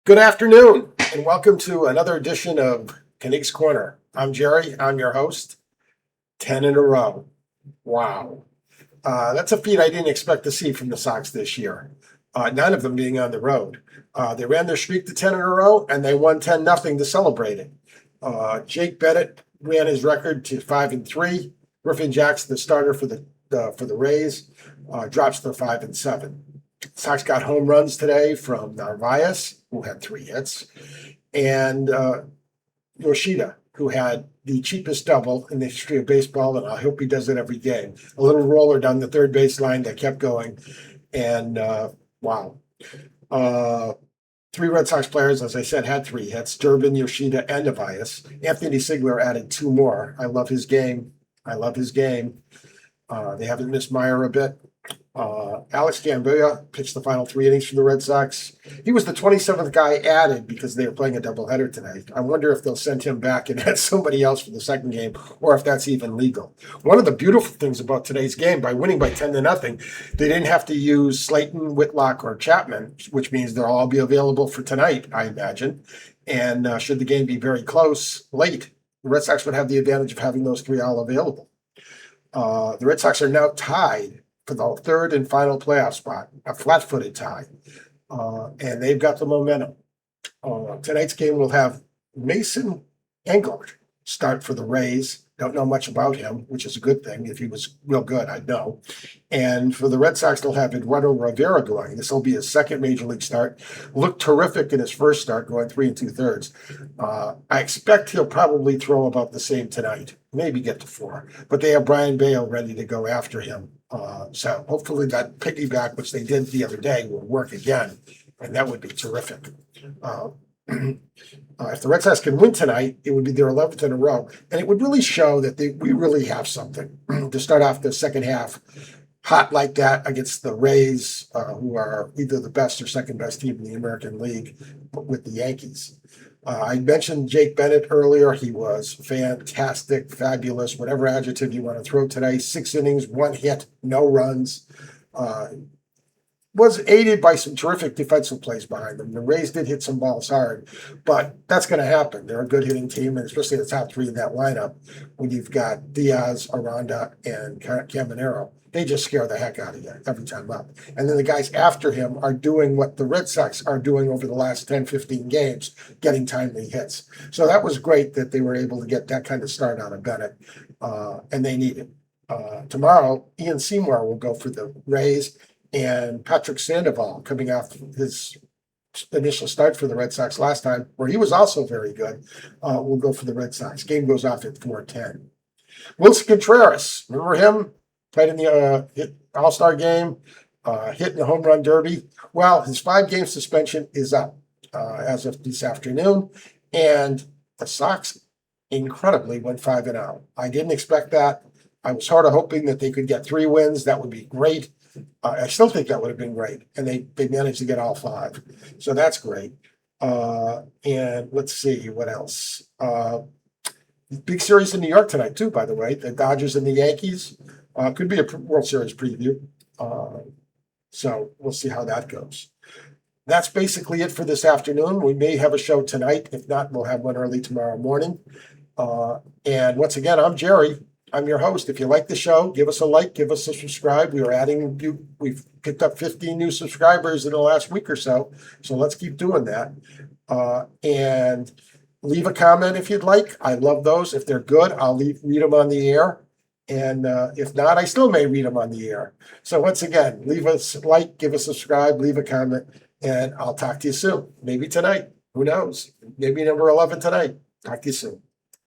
Good afternoon, and welcome to another edition of Canucks Corner. I'm Jerry. I'm your host. 10 in a row. Wow. That's a feat I didn't expect to see from the Sox this year. None of them being on the road. They ran their streak to 10 in a row, and they won 10-0 to celebrate it. Jake Bennett ran his record to 5-3. Griffin Jackson, the starter for the Rays, drops to 5-7. Sox got home runs today from Narvaez, who had 3 hits, and Yoshida, who had the cheapest double in the history of baseball, and I hope he does it every game. A little roller down the third baseline that kept going, and wow. 3 Red Sox players, as I said, had 3 hits: Durbin, Yoshida, and Narvaez. Anthony Sigler added 2 more. I love his game. They haven't missed Meyer a bit. Alex Gambia pitched the final 3 innings for the Red Sox. He was the 27th guy added because they were playing a doubleheader tonight. I wonder if they'll send him back and add somebody else for the second game, or if that's even legal. One of the beautiful things about today's game, by winning by 10-0, they didn't have to use Slayton, Whitlock, or Chapman, which means they'll all be available for tonight, I imagine. And should the game be very close late, the Red Sox would have the advantage of having those 3 all available. The Red Sox are now tied for the third and final playoff spot, a flat-footed tie, and they've got the momentum. Tonight's game will have Mason Englert start for the Rays. Don't know much about him, which is a good thing. If he was real good, I'd know. And for the Red Sox, they'll have Eduardo Rivera going. This will be his second major league start. Looked terrific in his first start, going 3 2/3. I expect he'll probably throw about the same tonight, maybe get to 4. But they have Brian Bale ready to go after him. So hopefully that piggyback, which they did the other day, will work again, and that would be terrific. If the Red Sox can win tonight, it would be their 11th in a row, and it would really show that we really have something to start off the second half hot like that against the Rays, who are either the best or second best team in the American League with the Yankees. I mentioned Jake Bennett earlier. He was fantastic, fabulous, whatever adjective you want to throw today. 6 innings, 1 hit, no runs. Was aided by some terrific defensive plays behind them. The Rays did hit some balls hard, but that's going to happen. They're a good hitting team, and especially the top 3 in that lineup, when you've got Diaz, Aranda, and Caminero. They just scare the heck out of you every time up. And then the guys after him are doing what the Red Sox are doing over the last 10, 15 games, getting timely hits. So that was great that they were able to get that kind of start out of Bennett, and they need it. Tomorrow, Ian Seymour will go for the Rays, and Patrick Sandoval, coming off his initial start for the Red Sox last time, where he was also very good, will go for the Red Sox. Game goes off at 4:10. Wilson Contreras, remember him? Played in the All-Star game, hit in the home run derby. Well, his 5-game suspension is up as of this afternoon, and the Sox incredibly went 5-0. I didn't expect that. I was sort of hoping that they could get 3 wins. That would be great. I still think that would have been great, and they managed to get all 5, so that's great. And let's see what else. Big series in New York tonight too, by the way. The Dodgers and the Yankees could be a World Series preview. So we'll see how that goes. That's basically it for this afternoon. We may have a show tonight. If not, we'll have one early tomorrow morning. And once again, I'm Jerry. I'm your host. If you like the show, give us a like, give us a subscribe. We've picked up 15 new subscribers in the last week or so. So let's keep doing that. And leave a comment if you'd like. I love those. If they're good, I'll read them on the air. And if not, I still may read them on the air. So once again, leave us a like, give us a subscribe, leave a comment, and I'll talk to you soon. Maybe tonight. Who knows? Maybe number 11 tonight. Talk to you soon.